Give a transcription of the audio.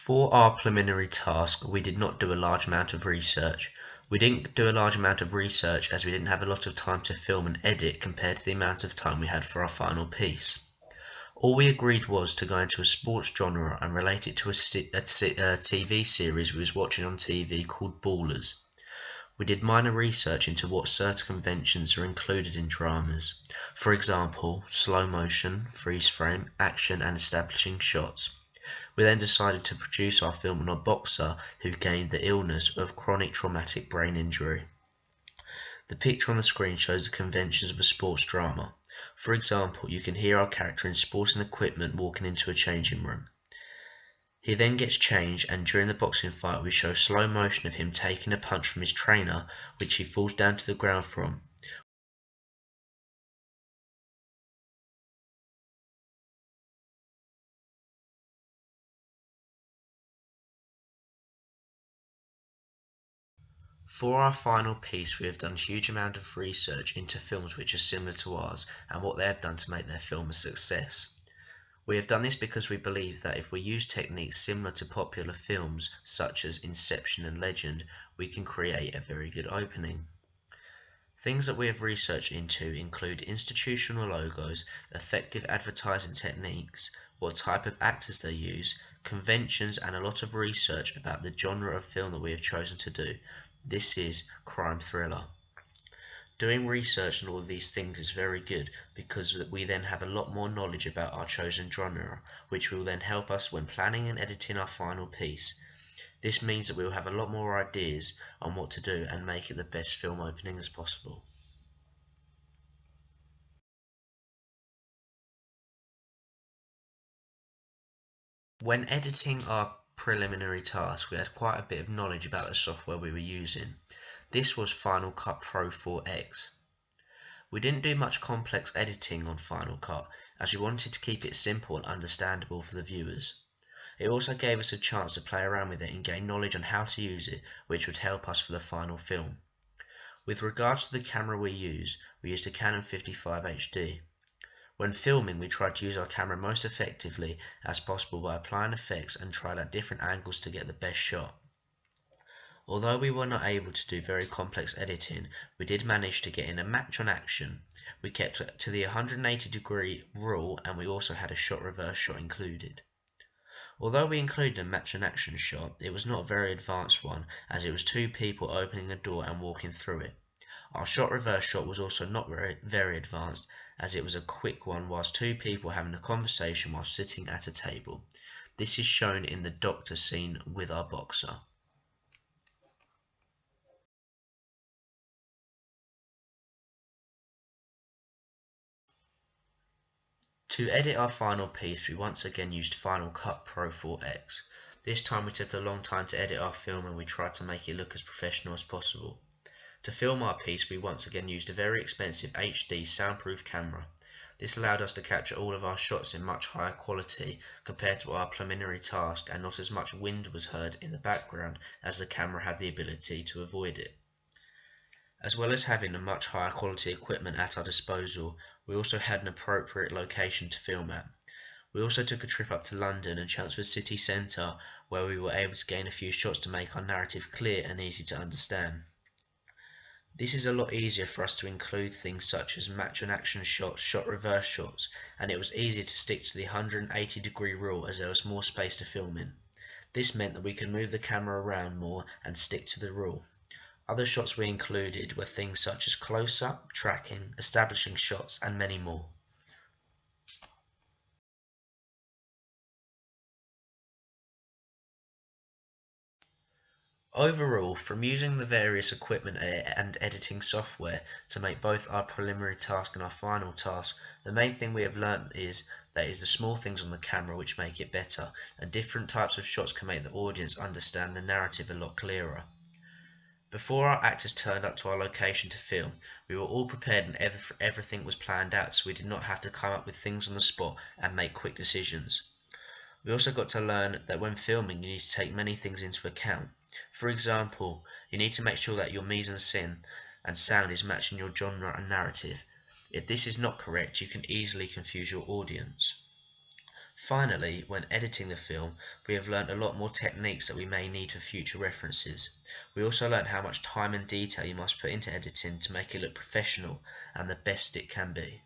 For our preliminary task, we did not do a large amount of research. We didn't do a large amount of research as we didn't have a lot of time to film and edit compared to the amount of time we had for our final piece. All we agreed was to go into a sports genre and relate it to a TV series we was watching on TV called Ballers. We did minor research into what certain conventions are included in dramas. For example, slow motion, freeze frame, action and establishing shots. We then decided to produce our film on a boxer who gained the illness of chronic traumatic brain injury. The picture on the screen shows the conventions of a sports drama. For example, you can hear our character in sporting equipment walking into a changing room. He then gets changed, and during the boxing fight we show slow motion of him taking a punch from his trainer, which he falls down to the ground from. For our final piece, we have done a huge amount of research into films which are similar to ours and what they have done to make their film a success. We have done this because we believe that if we use techniques similar to popular films such as Inception and Legend, we can create a very good opening. Things that we have researched into include institutional logos, effective advertising techniques, what type of actors they use, conventions, and a lot of research about the genre of film that we have chosen to do. This is crime thriller. Doing research on all of these things is very good because we then have a lot more knowledge about our chosen genre, which will then help us when planning and editing our final piece. This means that we will have a lot more ideas on what to do and make it the best film opening as possible. When editing our preliminary task, we had quite a bit of knowledge about the software we were using. This was Final Cut Pro 4X. We didn't do much complex editing on Final Cut as we wanted to keep it simple and understandable for the viewers. It also gave us a chance to play around with it and gain knowledge on how to use it, which would help us for the final film. With regards to the camera we used a Canon 55 HD. When filming, we tried to use our camera most effectively as possible by applying effects and tried at different angles to get the best shot. Although we were not able to do very complex editing, we did manage to get in a match on action. We kept to the 180-degree rule and we also had a shot reverse shot included. Although we included a match and action shot, it was not a very advanced one as it was two people opening a door and walking through it. Our shot reverse shot was also not very advanced as it was a quick one whilst two people having a conversation while sitting at a table. This is shown in the doctor scene with our boxer. To edit our final piece, we once again used Final Cut Pro 4X. This time we took a long time to edit our film and we tried to make it look as professional as possible. To film our piece, we once again used a very expensive HD soundproof camera. This allowed us to capture all of our shots in much higher quality compared to our preliminary task, and not as much wind was heard in the background as the camera had the ability to avoid it. As well as having a much higher quality equipment at our disposal, we also had an appropriate location to film at. We also took a trip up to London and Chelmsford city centre where we were able to gain a few shots to make our narrative clear and easy to understand. This is a lot easier for us to include things such as match and action shots, shot reverse shots, and it was easier to stick to the 180-degree rule as there was more space to film in. This meant that we could move the camera around more and stick to the rule. Other shots we included were things such as close-up, tracking, establishing shots, and many more. Overall, from using the various equipment and editing software to make both our preliminary task and our final task, the main thing we have learnt is that it is the small things on the camera which make it better, and different types of shots can make the audience understand the narrative a lot clearer. Before our actors turned up to our location to film, we were all prepared and everything was planned out, so we did not have to come up with things on the spot and make quick decisions. We also got to learn that when filming you need to take many things into account. For example, you need to make sure that your mise-en-scène and sound is matching your genre and narrative. If this is not correct, you can easily confuse your audience. Finally, when editing the film, we have learnt a lot more techniques that we may need for future references. We also learnt how much time and detail you must put into editing to make it look professional and the best it can be.